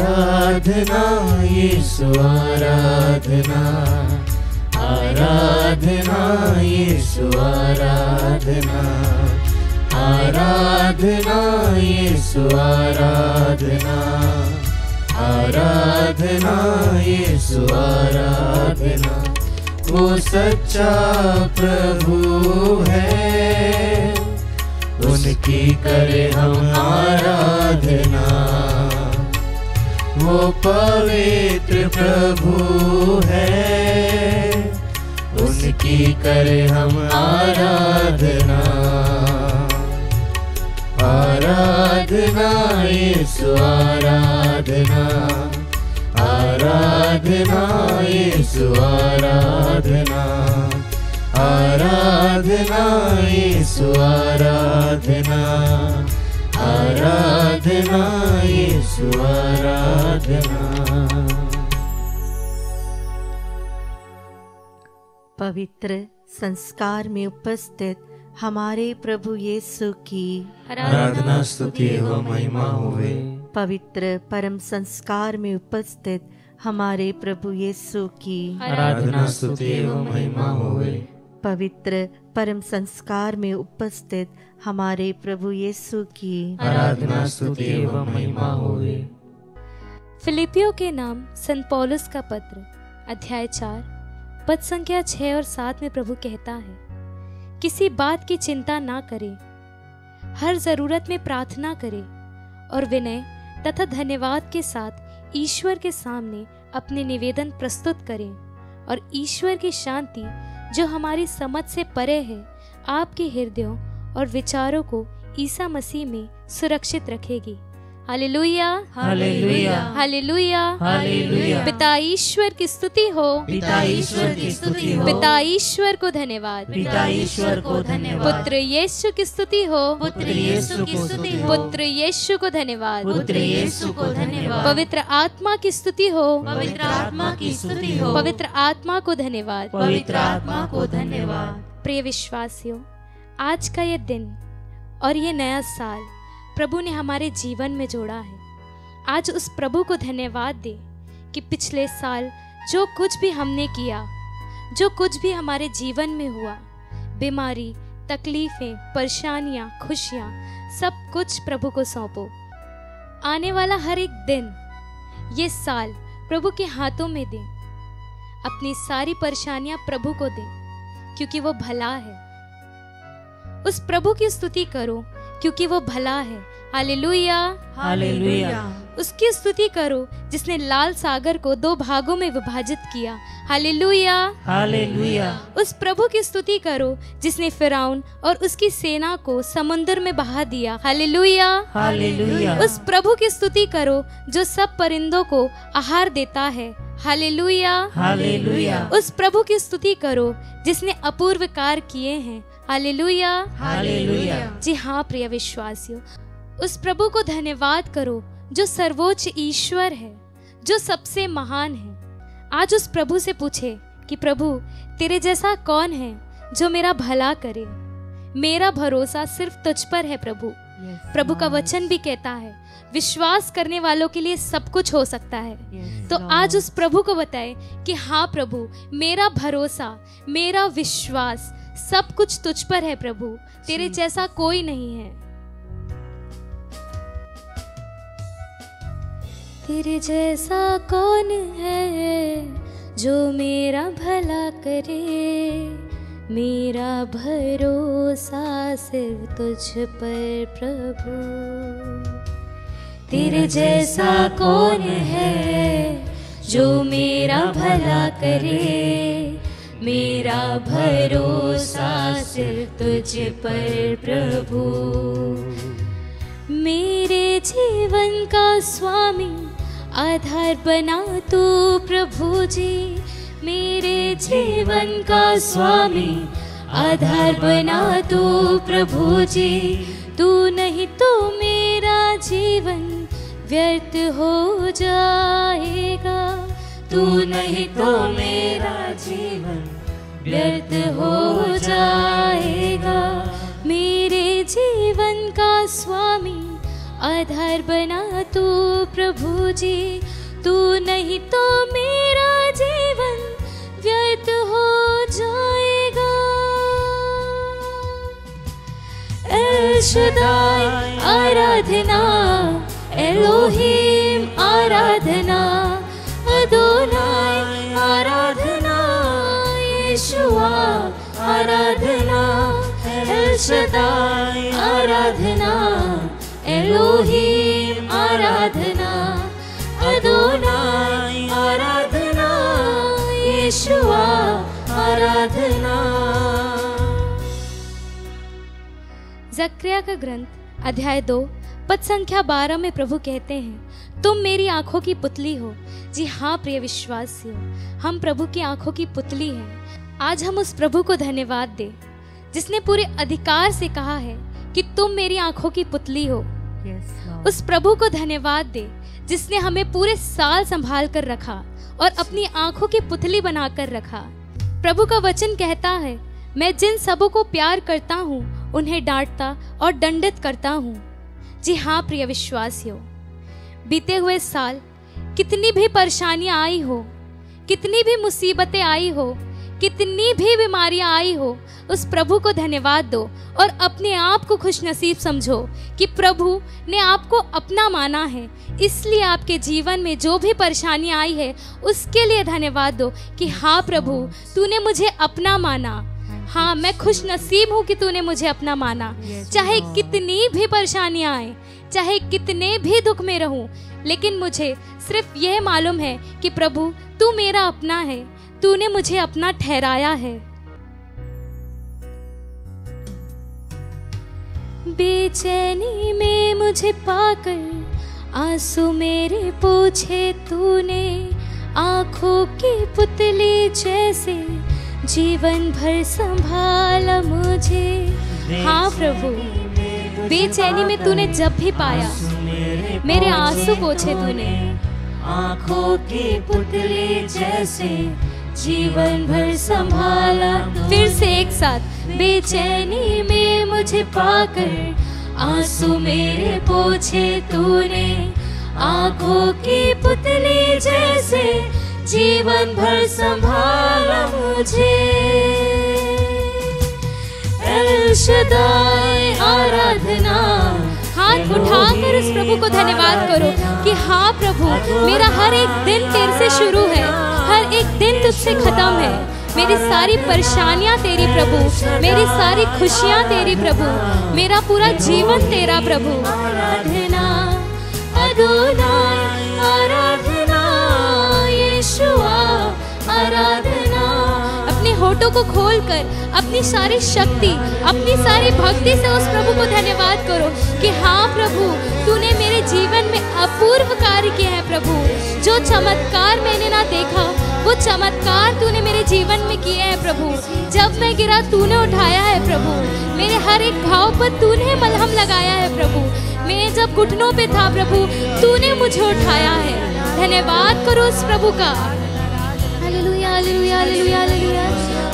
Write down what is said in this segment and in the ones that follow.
आराधना यीशु आराधना, आराधना यीशु आराधना, आराधना यीशु आराधना, आराधना यीशु आराधना। वो सच्चा प्रभु है, उनकी करे हम आराधना। वो पवित्र प्रभु है, उनकी करे हम आराधना। आराधना यीशु आराधना, आराधना यीशु आराधना, आराधना यीशु आराधना, आराधना यीशु आराधना। पवित्र संस्कार में उपस्थित हमारे प्रभु यीशु की आराधना स्तुति एवं महिमा होवे। पवित्र परम संस्कार में उपस्थित हमारे प्रभु यीशु की आराधना स्तुति एवं महिमा होवे। पवित्र परम संस्कार में उपस्थित हमारे प्रभु यीशु की आराधना स्तुति एवं महिमा होवे। फिलिपियों के नाम संत पौलुस का पत्र अध्याय 4 पद संख्या 6 और 7 में प्रभु कहता है, किसी बात की चिंता ना करे, हर जरूरत में प्रार्थना करे और विनय तथा धन्यवाद के साथ ईश्वर के सामने अपने निवेदन प्रस्तुत करें, और ईश्वर की शांति जो हमारी समझ से परे है आपके हृदयों और विचारों को ईसा मसीह में सुरक्षित रखेगी। Hallelujah, hallelujah, hallelujah, hallelujah. पिता ईश्वर की स्तुति हो, पिता ईश्वर की स्तुति हो, पिता ईश्वर को धन्यवाद, पिता ईश्वर को धन्यवाद। पुत्र यीशु की स्तुति हो, पुत्र यीशु की स्तुति हो, पुत्र यीशु को धन्यवाद, पुत्र यीशु को धन्यवाद। पवित्र आत्मा की स्तुति हो, पवित्र आत्मा की स्तुति हो, पवित्र आत्मा को धन्यवाद, पवित्र आत्मा को धन्यवाद। प्रिय विश्वासियों, आज का ये दिन और ये नया साल प्रभु ने हमारे जीवन में जोड़ा है। आज उस प्रभु को धन्यवाद दे कि पिछले साल जो कुछ भी हमने किया, जो कुछ भी हमारे जीवन में हुआ, बीमारी, तकलीफें, परेशानियां, खुशियां, सब कुछ प्रभु को सौंपो। आने वाला हर एक दिन, ये साल प्रभु के हाथों में दें। अपनी सारी परेशानियां प्रभु को दें, क्योंकि वो भला है। उस प्रभु की स्तुति करो, क्योंकि वो भला है। Hallelujah, hallelujah. उसकी स्तुति करो जिसने लाल सागर को 2 भागों में विभाजित किया। Hallelujah, hallelujah. उस प्रभु की स्तुति करो जिसने फिरौन और उसकी सेना को समुद्र में बहा दिया। Hallelujah, hallelujah. उस प्रभु की स्तुति करो जो सब परिंदों को आहार देता है। Hallelujah, hallelujah. उस प्रभु की स्तुति करो जिसने अपूर्व कार्य किए हैं। Hallelujah, hallelujah. जी हाँ प्रिय विश्वासियों, उस प्रभु को धन्यवाद करो जो सर्वोच्च ईश्वर है, जो सबसे महान है। आज उस प्रभु से पूछे कि प्रभु तेरे जैसा कौन है जो मेरा भला करे। मेरा भरोसा सिर्फ तुझ पर है प्रभु। प्रभु का वचन भी कहता है विश्वास करने वालों के लिए सब कुछ हो सकता है। तो आज उस प्रभु को बताए कि हाँ प्रभु, मेरा भरोसा, मेरा विश्वास, सब कुछ तुझ पर है प्रभु। तेरे जैसा कोई नहीं है। तेरे जैसा कौन है जो मेरा भला करे। मेरा भरोसा सिर्फ तुझ पर प्रभु। तेरे जैसा कौन है जो मेरा भला करे। मेरा भरोसा सिर्फ तुझ पर प्रभु। मेरे जीवन का स्वामी आधार बना तू प्रभु जी। मेरे जीवन का स्वामी आधार बना तू प्रभु जी। तू नहीं तो मेरा जीवन व्यर्थ हो जाएगा। तू नहीं तो मेरा जीवन व्यर्थ हो जाएगा। मेरे जीवन का स्वामी आधार बना तू प्रभु जी, तू नहीं तो मेरा जीवन व्यर्थ हो जाएगा। एल शदाई आराधना, एलोहिम आराधना, अदोनाई आराधना, यीशुआ आराधना, एल शदाई आराधना, एलोहिम आराधना, अदोनाई आराधना, यीशुआ आराधना। जकरिया का ग्रंथ अध्याय 2 पद संख्या 12 में प्रभु कहते हैं, तुम मेरी आंखों की पुतली हो। जी हाँ प्रिय विश्वासियों, हम प्रभु की आंखों की पुतली हैं। आज हम उस प्रभु को धन्यवाद दें जिसने पूरे अधिकार से कहा है कि तुम मेरी आंखों की पुतली हो। उस प्रभु को धन्यवाद दे जिसने हमें पूरे साल संभाल कर रखा और अपनी आंखों की पुतली बनाकर रखा। प्रभु का वचन कहता है, मैं जिन सबों को प्यार करता हूँ उन्हें डांटता और दंडित करता हूँ। जी हाँ प्रिय विश्वासियों, बीते हुए साल कितनी भी परेशानियां आई हो, कितनी भी मुसीबतें आई हो, कितनी भी बीमारियां आई हो, उस प्रभु को धन्यवाद दो और अपने आप को खुशनसीब समझो कि प्रभु ने आपको अपना माना है। इसलिए आपके जीवन में जो भी परेशानी आई है उसके लिए धन्यवाद दो कि हाँ प्रभु, तूने मुझे अपना माना। हाँ, मैं खुश नसीब हूँ कि तूने मुझे अपना माना। चाहे कितनी भी परेशानियां आए, चाहे कितने भी दुख में रहूं, लेकिन मुझे सिर्फ यह मालूम है कि प्रभु तू मेरा अपना है, तूने मुझे अपना ठहराया है। बेचैनी में मुझे पाकर आंसू मेरे पोंछे तूने, आंखों की पुतली जैसे जीवन भर संभाला मुझे। हाँ प्रभु, बेचैनी में तूने जब भी पाया मेरे आंसू पोंछे तूने, आंखों की पुतली जैसे जीवन भर संभाला। फिर से एक साथ, बेचैनी में मुझे पाकर आंसू मेरे पोंछे तूने, आंखों की पुतली जैसे जीवन भर संभाला मुझे। एल शदाई आराधना। हाथ उठाकर उस प्रभु को धन्यवाद करो कि हाँ प्रभु, मेरा हर एक दिन तेरे से शुरू है, हर एक दिन तुझसे खत्म है। मेरी सारी परेशानियां तेरी प्रभु, मेरी सारी खुशियां तेरी प्रभु, मेरा पूरा जीवन तेरा प्रभु। आराधना, अदोनाई आराधना, यीशुआ आराधना। अपने होठों को खोलकर अपनी सारी शक्ति, अपनी सारी भक्ति से उस प्रभु को धन्यवाद करो कि हाँ प्रभु, तूने मेरे जीवन में अपूर्व कार्य किए हैं प्रभु। जो चमत्कार मैंने ना देखा, वो चमत्कार तूने मेरे जीवन में किए हैं प्रभु। जब मैं गिरा तूने उठाया है प्रभु, मेरे हर एक घाव पर तूने मलहम लगाया है प्रभु। मैं जब घुटनों पे था प्रभु, तूने मुझे उठाया है। धन्यवाद करो उस प्रभु का। हालेलुया हालेलुया हालेलुया हालेलुया,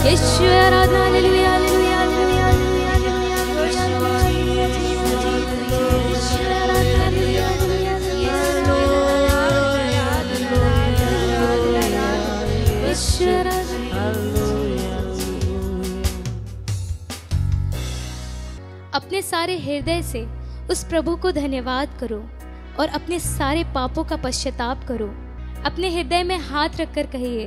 यीशु आराधना। हालेलुया हालेलुया हालेलुया अपने सारे हृदय से उस प्रभु को धन्यवाद करो और अपने सारे पापों का पश्चाताप करो। अपने हृदय में हाथ रखकर कहिए,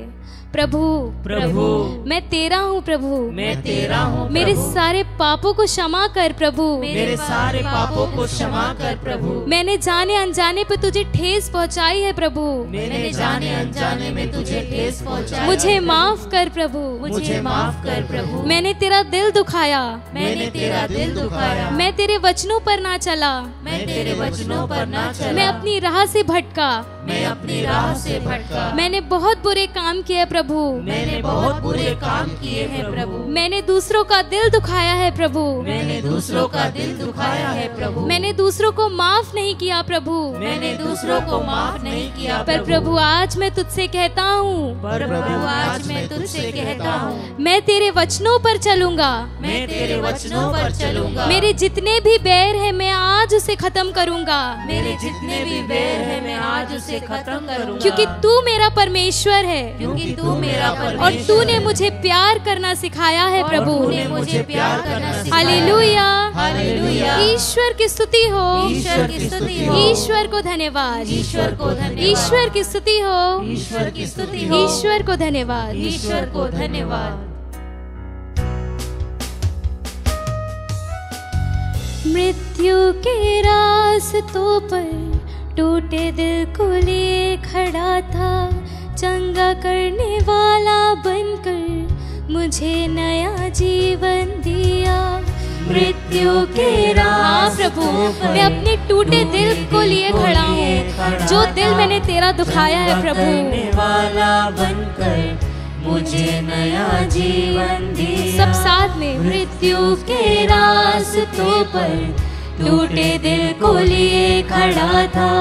प्रभु प्रभु, मैं तेरा हूँ प्रभु, मैं तेरा हूँ मेरे सारे पापों को क्षमा कर प्रभु, मेरे सारे पापों को क्षमा कर प्रभु। मैंने जाने अनजाने पे तुझे ठेस पहुँचाई है प्रभु, मैंने जाने अनजाने में तुझे ठेस पहुँचाई। मुझे माफ कर प्रभु, मुझे माफ कर प्रभु। मैंने तेरा दिल दुखाया, मैंने तेरा दिल दुखाया। मैं तेरे वचनों पर ना चला, मैं तेरे वचनों पर ना चला। मैं अपनी राह से भटका, मैं अपनी राह से भटका। मैंने बहुत बुरे काम किए प्रभु। मैंने बहुत बुरे काम किए हैं प्रभु। मैंने दूसरों का दिल दुखाया है प्रभु। मैंने दूसरों का दिल दुखाया है प्रभु। मैंने दूसरों को माफ नहीं किया प्रभु। मैंने दूसरों को माफ नहीं किया पर प्रभु आज मैं तुझसे कहता हूँ, पर प्रभु आज मैं तुझसे कहता हूँ, मैं तेरे वचनों पर चलूंगा। मैं तेरे वचनों पर चलूंगा। मेरे जितने भी बैर है मैं आज उसे खत्म करूंगा। मेरे जितने भी बैर है मैं आज उसे खत्म करूंगा। क्योंकि तू मेरा परमेश्वर है। क्योंकि तू मेरा परमेश्वर और तूने मुझे प्यार करना सिखाया है प्रभु। तूने मुझे प्यार करना सिखाया। Hallelujah, hallelujah. ईश्वर की स्तुति हो, ईश्वर की स्तुति हो। ईश्वर को धन्यवाद, ईश्वर को धन्यवाद। ईश्वर की स्तुति हो, ईश्वर की स्तुति हो। ईश्वर को धन्यवाद, ईश्वर को धन्यवाद। मृत्यु के रास्तों पर टूटे दिल को लिए खड़ा था, चंगा करने वाला बनकर मुझे नया जीवन दिया। मृत्यु के रास्ते प्रभु, मैं अपने टूटे दिल को लिए खड़ा हूँ। जो दिल मैंने तेरा दुखाया है प्रभु, वाला बनकर मुझे नया जीवन दिया। सब साथ में। मृत्यु के रास्तों पर टूटे दिल को लिए खड़ा था,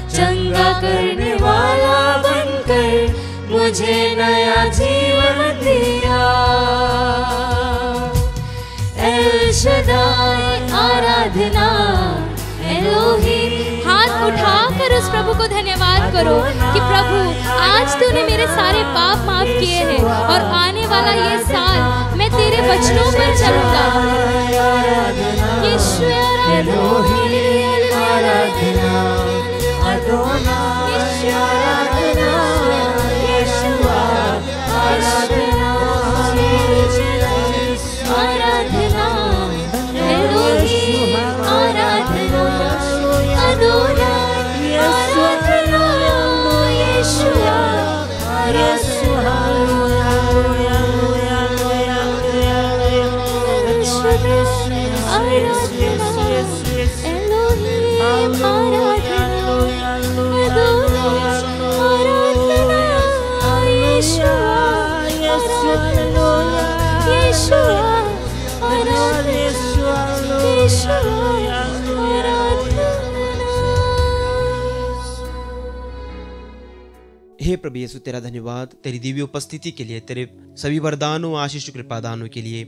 चंगा करने वाला बनकर मुझे नया जीवन दिया। एल शदाई आराधना, एलोही। हाथ उठाकर उस प्रभु को धन्यवाद करो कि प्रभु आज तूने मेरे सारे पाप माफ किए हैं और आने वाला ये साल मैं तेरे वचनों पर चलूंगा। यीशु हे प्रभु यीशु, तेरा धन्यवाद तेरी दिव्य उपस्थिति के लिए, तेरे सभी वरदानों आशीष कृपादानों के लिए,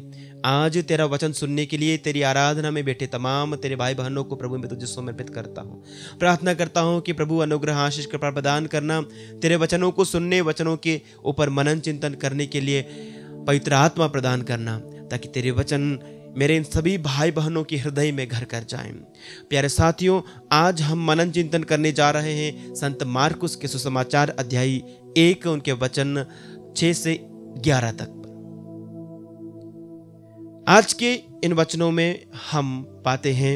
आज तेरा वचन सुनने के लिए, तेरी आराधना में बैठे तमाम तेरे भाई बहनों को प्रभु मैं तुझे समर्पित करता हूँ। प्रार्थना करता हूँ कि प्रभु अनुग्रह आशीष कृपा प्रदान करना, तेरे वचनों को सुनने, वचनों के ऊपर मनन चिंतन करने के लिए पवित्र आत्मा प्रदान करना, ताकि तेरे वचन मेरे इन सभी भाई बहनों के हृदय में घर कर जाएं। प्यारे साथियों, आज हम मनन चिंतन करने जा रहे हैं संत मार्कुस के सुसमाचार अध्याय 1 उनके वचन 6 से 11 तक। आज के इन वचनों में हम पाते हैं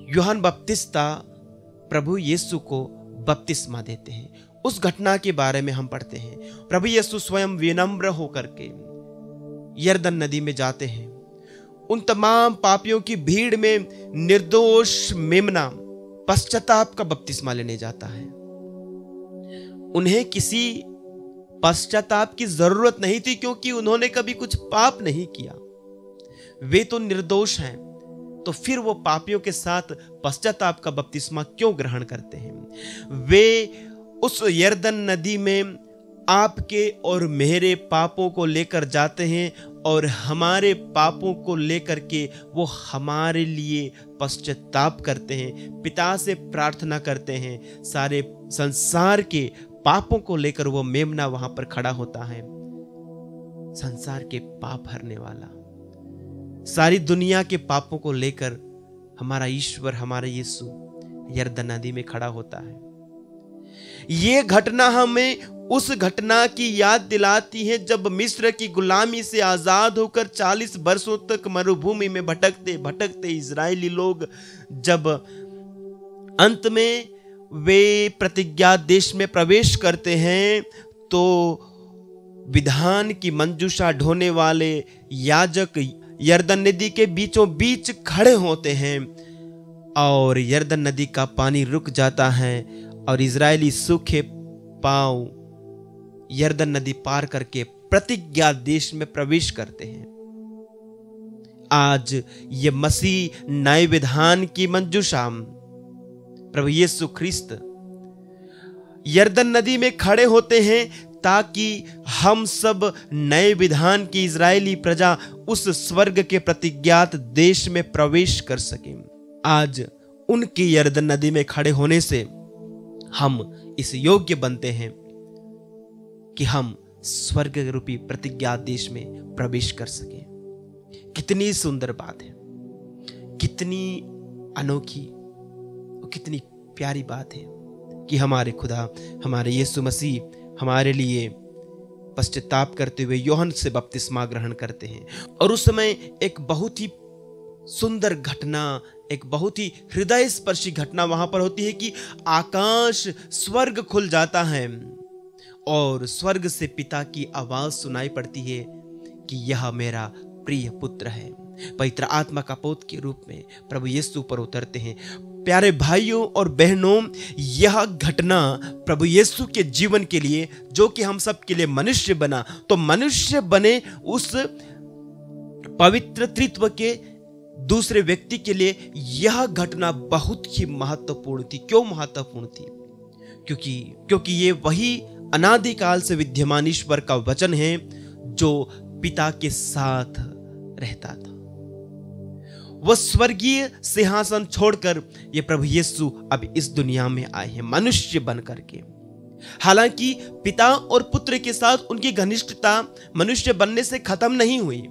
यूहन्ना बपतिस्ता प्रभु यीशु को बपतिस्मा देते हैं। उस घटना के बारे में हम पढ़ते हैं। प्रभु यीशु स्वयं विनम्र होकर के यरदन नदी में जाते हैं। उन तमाम पापियों की भीड़ में निर्दोष मेमना पश्चाताप का बपतिस्मा लेने जाता है। उन्हें किसी पश्चाताप की जरूरत नहीं थी, क्योंकि उन्होंने कभी कुछ पाप नहीं किया। वे तो निर्दोष हैं, तो फिर वो पापियों के साथ पश्चाताप का बपतिस्मा क्यों ग्रहण करते हैं? वे उस यरदन नदी में आपके और मेरे पापों को लेकर जाते हैं और हमारे पापों को लेकर के वो हमारे लिए पश्चाताप करते हैं, पिता से प्रार्थना करते हैं। सारे संसार के पापों को लेकर वो मेमना वहां पर खड़ा होता है, संसार के पाप हरने वाला। सारी दुनिया के पापों को लेकर हमारा ईश्वर, हमारा यीशु यरदन नदी में खड़ा होता है। ये घटना हमें उस घटना की याद दिलाती है जब मिस्र की गुलामी से आजाद होकर 40 वर्षों तक मरुभूमि में भटकते भटकते इजरायली लोग जब अंत में वे प्रतिज्ञा देश में प्रवेश करते हैं, तो विधान की मंजूषा ढोने वाले याजक यरदन नदी के बीचों बीच खड़े होते हैं और यरदन नदी का पानी रुक जाता है और इजरायली सूखे पांव यरदन नदी पार करके प्रतिज्ञा देश में प्रवेश करते हैं। आज ये मसीह नए विधान की मंजूषा प्रभु यीशु ख्रिस्त यरदन नदी में खड़े होते हैं ताकि हम सब नए विधान की इजरायली प्रजा उस स्वर्ग के प्रतिज्ञात देश में प्रवेश कर सकें। आज उनकी यरदन नदी में खड़े होने से हम इस योग्य बनते हैं कि हम स्वर्ग रूपी प्रतिज्ञात देश में प्रवेश कर सकें। कितनी सुंदर बात है, कितनी अनोखी और कितनी प्यारी बात है कि हमारे खुदा, हमारे यीशु मसीह हमारे लिए पश्चाताप करते हुए यूहन्ना से बपतिस्मा ग्रहण करते हैं। और उस समय एक बहुत ही सुंदर घटना, एक बहुत ही हृदय स्पर्शी घटना वहां पर होती है कि आकाश, स्वर्ग खुल जाता है और स्वर्ग से पिता की आवाज सुनाई पड़ती है कि यह मेरा प्रिय पुत्र है। पवित्र आत्मा का पोत के रूप में प्रभु यीशु पर उतरते हैं। प्यारे भाइयों और बहनों, यह घटना प्रभु यीशु के जीवन के लिए, जो कि हम सब के लिए मनुष्य बना, तो मनुष्य बने उस पवित्र त्रित्व के दूसरे व्यक्ति के लिए यह घटना बहुत ही महत्वपूर्ण थी। क्यों महत्वपूर्ण थी? क्योंकि ये वही अनादिकाल से विद्यमान ईश्वर का वचन है जो पिता के साथ रहता था। वह स्वर्गीय सिंहासन छोड़कर ये प्रभु यीशु अब इस दुनिया में आए हैं मनुष्य बन करके। हालांकि पिता और पुत्र के साथ उनकी घनिष्ठता मनुष्य बनने से खत्म नहीं हुई,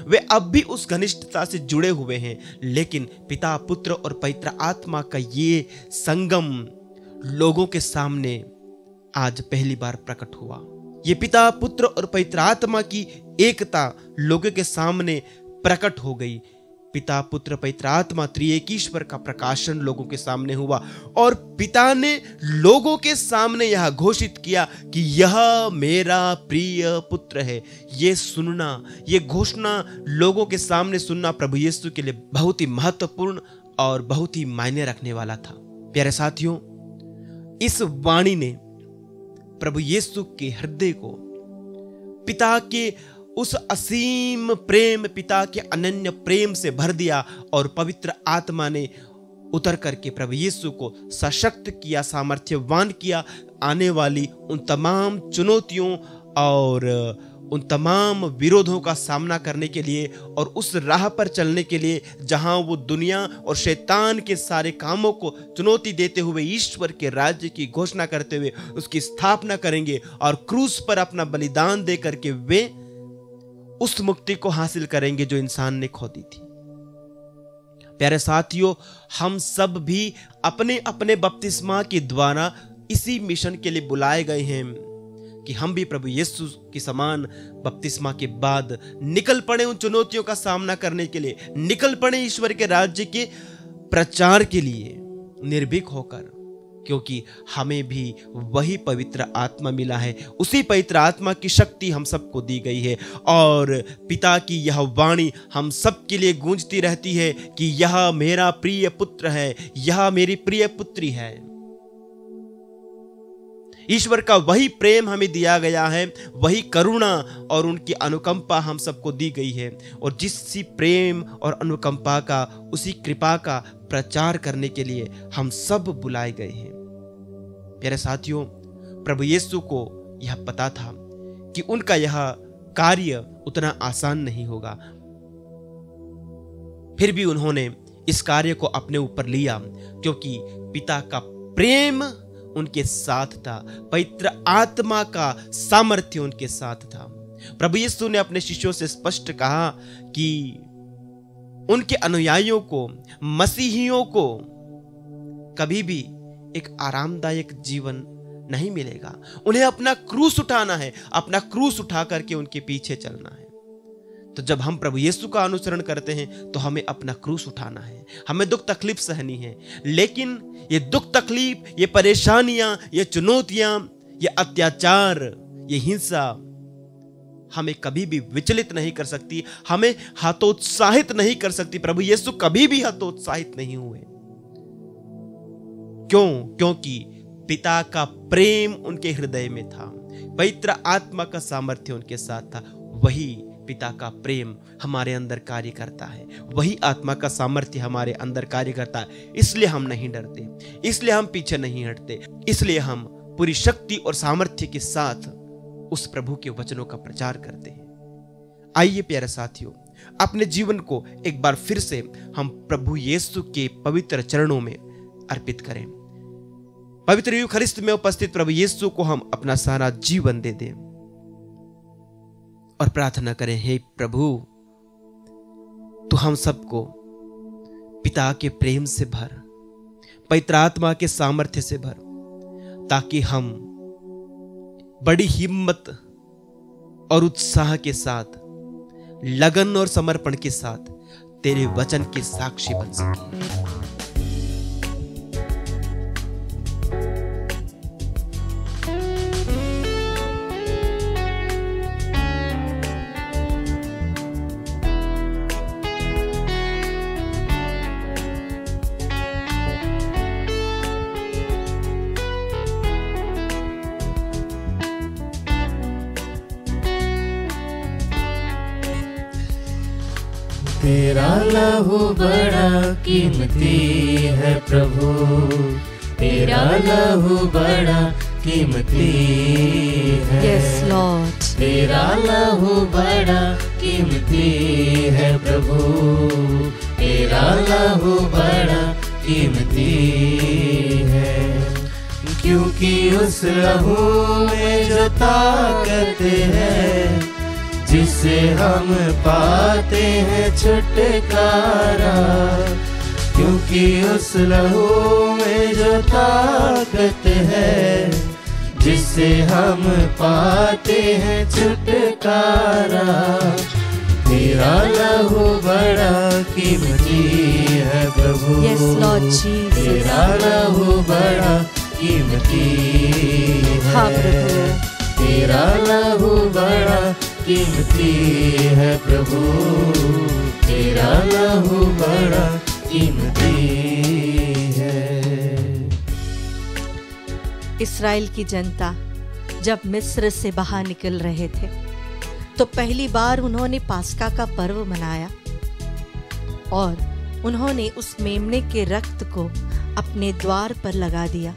वे अब भी उस घनिष्ठता से जुड़े हुए हैं, लेकिन पिता, पुत्र और पवित्र आत्मा का ये संगम लोगों के सामने आज पहली बार प्रकट हुआ। ये पिता, पुत्र और पवित्र आत्मा की एकता लोगों के सामने प्रकट हो गई। पिता, पुत्र, पवित्र आत्मा त्रिएक ईश्वर का प्रकाशन लोगों के सामने हुआ और पिता ने लोगों के सामने यह घोषित किया कि यह मेरा प्रिय पुत्र है। ये सुनना, ये घोषणा लोगों के सामने सुनना प्रभु यीशु के लिए बहुत ही महत्वपूर्ण और बहुत ही मायने रखने वाला था। प्यारे साथियों, इस वाणी ने प्रभु यीशु के हृदय को पिता के उस असीम प्रेम, पिता के अनन्य प्रेम से भर दिया और पवित्र आत्मा ने उतर करके प्रभु यीशु को सशक्त किया, सामर्थ्यवान किया आने वाली उन तमाम चुनौतियों और उन तमाम विरोधों का सामना करने के लिए और उस राह पर चलने के लिए जहां वो दुनिया और शैतान के सारे कामों को चुनौती देते हुए ईश्वर के राज्य की घोषणा करते हुए उसकी स्थापना करेंगे और क्रूस पर अपना बलिदान दे करके वे उस मुक्ति को हासिल करेंगे जो इंसान ने खो दी थी। प्यारे साथियों, हम सब भी अपने अपने बपतिस्मा के द्वारा इसी मिशन के लिए बुलाए गए हैं कि हम भी प्रभु यीशु के समान बपतिस्मा के बाद निकल पड़े उन चुनौतियों का सामना करने के लिए, निकल पड़े ईश्वर के राज्य के प्रचार के लिए निर्भीक होकर, क्योंकि हमें भी वही पवित्र आत्मा मिला है। उसी पवित्र आत्मा की शक्ति हम सबको दी गई है और पिता की यह वाणी हम सब के लिए गूंजती रहती है कि यह मेरा प्रिय पुत्र है, यह मेरी प्रिय पुत्री है। ईश्वर का वही प्रेम हमें दिया गया है, वही करुणा और उनकी अनुकंपा हम सबको दी गई है और जिस प्रेम और अनुकंपा का, उसी कृपा का प्रचार करने के लिए हम सब बुलाए गए हैं। प्यारे साथियों, प्रभु यीशु को यह पता था कि उनका यह कार्य उतना आसान नहीं होगा, फिर भी उन्होंने इस कार्य को अपने ऊपर लिया क्योंकि पिता का प्रेम उनके साथ था, पवित्र आत्मा का सामर्थ्य उनके साथ था। प्रभु यीशु ने अपने शिष्यों से स्पष्ट कहा कि उनके अनुयायियों को, मसीहियों को कभी भी एक आरामदायक जीवन नहीं मिलेगा। उन्हें अपना क्रूस उठाना है, अपना क्रूस उठा करके उनके पीछे चलना है। तो जब हम प्रभु यीशु का अनुसरण करते हैं तो हमें अपना क्रूस उठाना है, हमें दुख तकलीफ सहनी है। लेकिन ये दुख तकलीफ, ये परेशानियां, ये चुनौतियां, ये अत्याचार, ये हिंसा हमें कभी भी विचलित नहीं कर सकती, हमें हतोत्साहित नहीं कर सकती। प्रभु यीशु कभी भी हतोत्साहित नहीं हुए। क्यों? क्योंकि पिता का प्रेम उनके हृदय में था, पवित्र आत्मा का सामर्थ्य उनके साथ था। वही पिता का प्रेम हमारे अंदर कार्य करता है, वही आत्मा का सामर्थ्य हमारे अंदर कार्य करता है। इसलिए हम नहीं डरते, इसलिए हम पीछे नहीं हटते, इसलिए हम पूरी शक्ति और सामर्थ्य के साथ उस प्रभु के वचनों का प्रचार करते हैं। आइए प्यारे साथियों, अपने जीवन को एक बार फिर से हम प्रभु यीशु के पवित्र चरणों में अर्पित करें। पवित्र यूखरिस्त में उपस्थित प्रभु यीशु को हम अपना सारा जीवन दे दें और प्रार्थना करें, हे प्रभु, तू हम सबको पिता के प्रेम से भर, पवित्र आत्मा के सामर्थ्य से भर, ताकि हम बड़ी हिम्मत और उत्साह के साथ, लगन और समर्पण के साथ तेरे वचन के साक्षी बन सके। तेरा लहू बड़ा कीमती है प्रभु, तेरा लहू बड़ा कीमती है। Yes, Lord. तेरा लहू बड़ा कीमती है प्रभु, तेरा लहू बड़ा कीमती है। क्योंकि उस लहू में जो ताकत है, जिससे हम पाते हैं छुटकारा, क्योंकि उस लहू में जो ताकत है, जिससे हम पाते हैं छुटकारा। तेरा लहू बड़ा कीमती है प्रभु, Yes, Lord Jesus. तेरा लहू बड़ा कीमती है। हाँ प्रभु, तेरा लहू बड़ा कीमती है प्रभु, तेरा लहू बड़ा कीमती है। इस्राएल की जनता जब मिस्र से बाहर निकल रहे थे तो पहली बार उन्होंने पास्का का पर्व मनाया और उन्होंने उस मेमने के रक्त को अपने द्वार पर लगा दिया,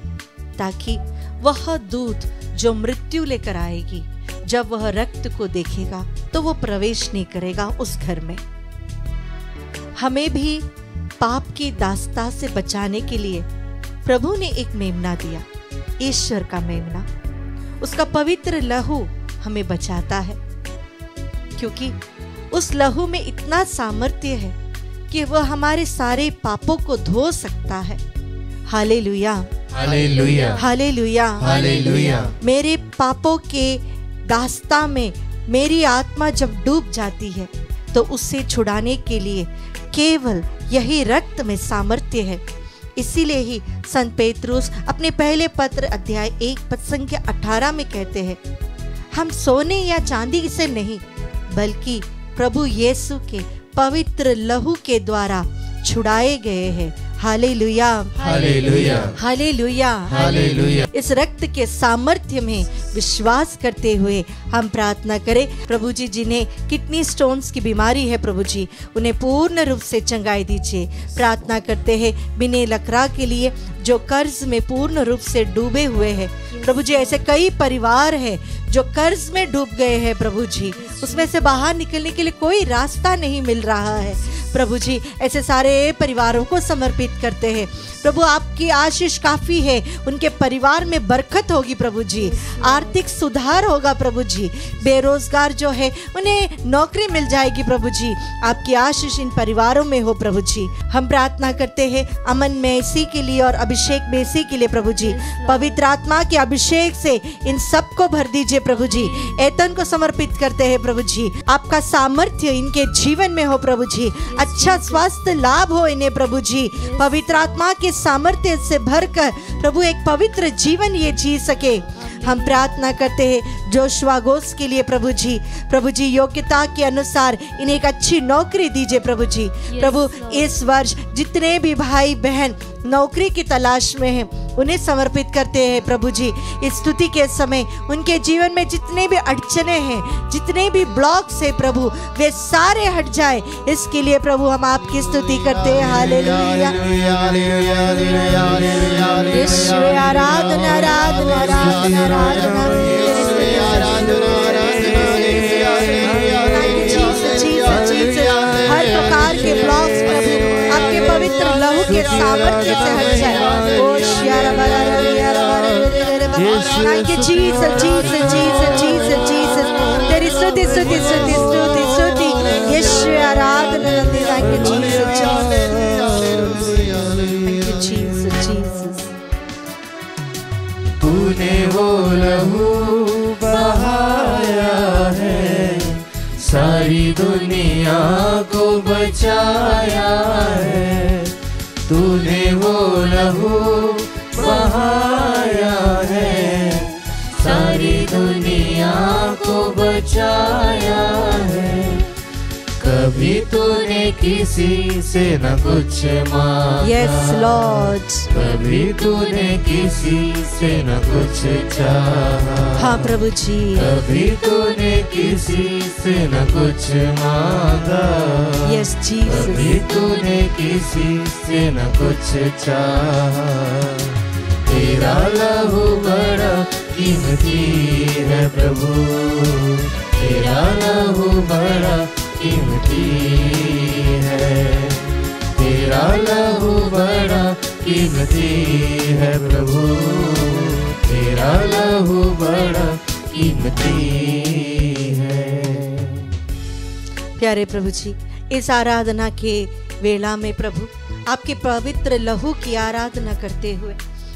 ताकि वह दूत जो मृत्यु लेकर आएगी, जब वह रक्त को देखेगा तो वो प्रवेश नहीं करेगा उस घर में। हमें भी पाप की दास्ता से बचाने के लिए प्रभु ने एक मेमना दिया, ईश्वर का मेमना। उसका पवित्र लहू हमें बचाता है, क्योंकि उस लहू में इतना सामर्थ्य है कि वह हमारे सारे पापों को धो सकता है। Hallelujah, hallelujah, hallelujah, hallelujah. मेरे पापों के दास्ता में मेरी आत्मा जब डूब जाती है तो उससे छुड़ाने के लिए केवल यही रक्त में सामर्थ्य है। इसीलिए ही संत पेत्रुस अपने पहले पत्र अध्याय 1 पद संख्या 18 में कहते हैं, हम सोने या चांदी से नहीं बल्कि प्रभु यीशु के पवित्र लहू के द्वारा छुड़ाए गए हैं। Hallelujah, hallelujah, hallelujah, hallelujah. इस रक्त के सामर्थ्य में विश्वास करते हुए हम प्रार्थना करें, प्रभु जी जिन्हें किडनी स्टोन्स की बीमारी है, प्रभु जी उन्हें पूर्ण रूप से चंगाई दीजिए। प्रार्थना करते हैं बिने लकड़ा के लिए जो कर्ज में पूर्ण रूप से डूबे हुए हैं। प्रभु जी ऐसे कई परिवार हैं जो कर्ज में डूब गए हैं प्रभु जी, उसमें से बाहर निकलने के लिए कोई रास्ता नहीं मिल रहा है। प्रभु जी ऐसे सारे परिवारों को समर्पित करते हैं। प्रभु आपकी आशीष काफी है, उनके परिवार में बरकत होगी प्रभु जी, आर्थिक सुधार होगा प्रभु जी, बेरोजगार जो है उन्हें नौकरी मिल जाएगी प्रभु जी। आपकी आशीष इन परिवारों में हो प्रभु जी। हम प्रार्थना करते हैं अमन मैसी के लिए और अभिषेक मैसी के लिए प्रभु जी, पवित्र आत्मा के अभिषेक से इन सबको भर दीजिए प्रभु जी। एतन को समर्पित करते हैं प्रभु जी, आपका सामर्थ्य इनके जीवन में हो प्रभु जी, अच्छा स्वास्थ्य लाभ हो इन्हें प्रभु जी, पवित्र आत्मा के सामर्थ्य से भरकर प्रभु एक पवित्र जीवन ये जी सके। हम प्रार्थना करते हैं जोशुआ घोष के लिए प्रभु जी योग्यता के अनुसार इन्हें एक अच्छी नौकरी दीजिए प्रभु जी। प्रभु इस वर्ष जितने भी भाई बहन नौकरी की तलाश में हैं, उन्हें समर्पित करते हैं प्रभु जी। इस स्तुति के समय उनके जीवन में जितने भी अड़चने हैं, जितने भी ब्लॉक्स हैं प्रभु, वे सारे हट जाए, इसके लिए प्रभु हम आपकी स्तुति करते हैं। हालेलुया, यीशु आराधना आराधना आराधना आराधना। हर प्रकार के ब्लॉक्स प्रभु आपके पवित्र लहू के सामर्थ्य से हट जाए। ओ श्यारा बरा यारा thank you Jesus Jesus Jesus Jesus Jesus. तेरी स्तुति स्तुति स्तुति स्तुति स्तुति यीशु आराधना करते। Thank you Jesus thank you Jesus Jesus. तूने वो लहू बहाया है, सारी दुनिया को बचाया है। तूने वो लहू बहाया है, सारी दुनिया को बचाया है। कभी तूने किसी से न कुछ मांगा, यस लॉर्ड, कभी तूने किसी से न कुछ चाहा। हाँ प्रभु जी, कभी तूने किसी से न कुछ मांगा, यस जीसस, कभी तूने किसी से न कुछ चाहा। तेरा लहू बड़ा कीमती है प्रभु, तेरा लहू बड़ा कीमती है, तेरा लहू बड़ा कीमती है प्रभु, तेरा लहू बड़ा कीमती है। प्यारे प्रभु जी, इस आराधना के वेला में प्रभु आपके पवित्र लहू की आराधना करते हुए,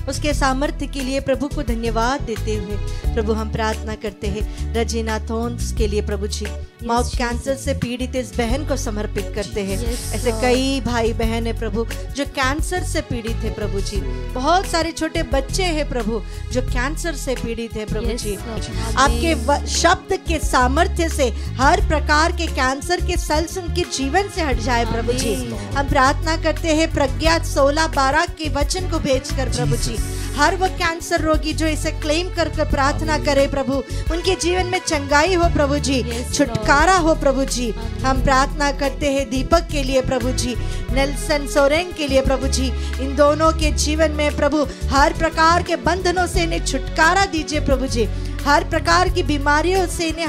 उसके सामर्थ्य के लिए प्रभु को धन्यवाद देते हुए प्रभु हम प्रार्थना करते हैं रजीना थॉर्न्स के लिए प्रभु जी। माउथ कैंसर से पीड़ित इस बहन को समर्पित करते हैं। ऐसे कई भाई बहन है प्रभु जो कैंसर से पीड़ित है प्रभु जी। बहुत सारे छोटे बच्चे हैं प्रभु जो कैंसर से पीड़ित है प्रभु जी। आपके शब्द के सामर्थ्य से हर प्रकार के कैंसर के सेल्स उनके जीवन से हट जाए प्रभु जी। हम प्रार्थना करते हैं प्रज्ञा 16:12 के वचन को भेजकर प्रभु जी, हर वो कैंसर रोगी जो इसे क्लेम कर प्रार्थना करे प्रभु, उनके जीवन में चंगाई हो प्रभु जी, छुटकारा हो प्रभु जी। हम प्रार्थना करते हैं दीपक के लिए प्रभु जी, नेल्सन सोरेंग के लिए प्रभु जी। इन दोनों के जीवन में प्रभु हर प्रकार के बंधनों से इन्हें छुटकारा दीजिए प्रभु जी। हर प्रकार की बीमारियों से इन्हें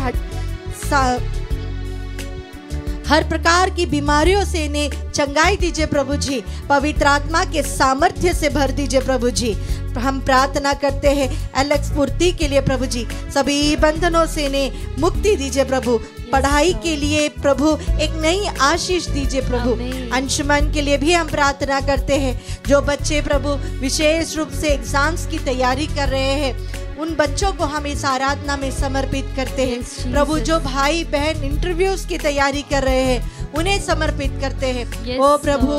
हर प्रकार की बीमारियों से इन्हें चंगाई दीजिए प्रभु जी। पवित्र आत्मा के सामर्थ्य से भर दीजिए प्रभु जी। हम प्रार्थना करते हैं एलेक्स पूर्ति के लिए प्रभु जी, सभी बंधनों से इन्हें मुक्ति दीजिए प्रभु। पढ़ाई के लिए प्रभु एक नई आशीष दीजिए प्रभु। अंशुमन के लिए भी हम प्रार्थना करते हैं, जो बच्चे प्रभु विशेष रूप से एग्जाम्स की तैयारी कर रहे हैं, उन बच्चों को हम इस आराधना में समर्पित करते हैं प्रभु। जो भाई बहन इंटरव्यूज की तैयारी कर रहे हैं उन्हें समर्पित करते हैं। ओ प्रभु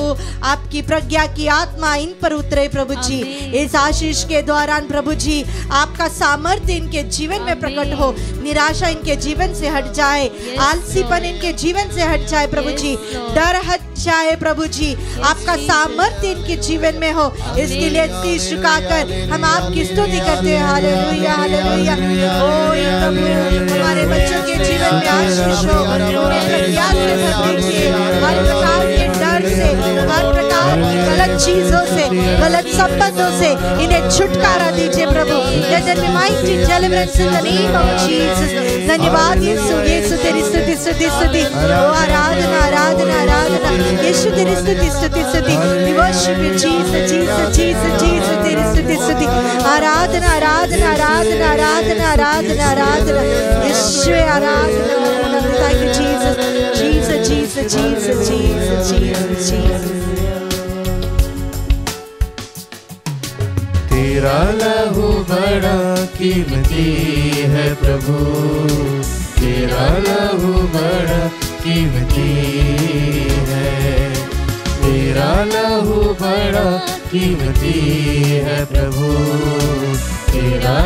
आपकी प्रज्ञा की आत्मा इन पर उतरे प्रभु जी। इस आशीष के दौरान प्रभु जी आपका सामर्थ्य इनके जीवन में प्रकट हो, निराशा इनके जीवन से हट जाए, आलसीपन इनके जीवन से हट जाए प्रभु जी, डर हट जाए प्रभु जी, आपका सामर्थ्य इनके जीवन में हो। इसके लिए शीश झुकाकर हम आपकी स्तुति करते हैं। Hallelujah hallelujah. ओ प्रभु हमारे बच्चों के जीवन में आशीष हो, उन्हें प्रज्ञा से भर दीजिए, हर प्रकार के डर से, हर प्रकार की गलत चीजों से, गलत संबंधों से इन्हें छुटकारा दीजिए प्रभु। Let there be mighty deliverance in the name of Jesus। धन्यवाद यीशु, यीशु तेरी स्तुति स्तुति स्तुति। ओ आराधना आराधना आराधना, यीशु तेरी स्तुति स्तुति स्तुति। We worship you Jesus Jesus Jesus Jesus, तेरी स्तुति स्तुति। आराधना आराधना आराधना आराधना आराधना आराधना, यीशु आराधना। Thank you Jesus Jesus Jesus Jesus Jesus Jesus Jesus। तेरा लहू बड़ा कीमती है प्रभु, तेरा लहू बड़ा कीमती है, तेरा लहू बड़ा कीमती है प्रभु, तेरा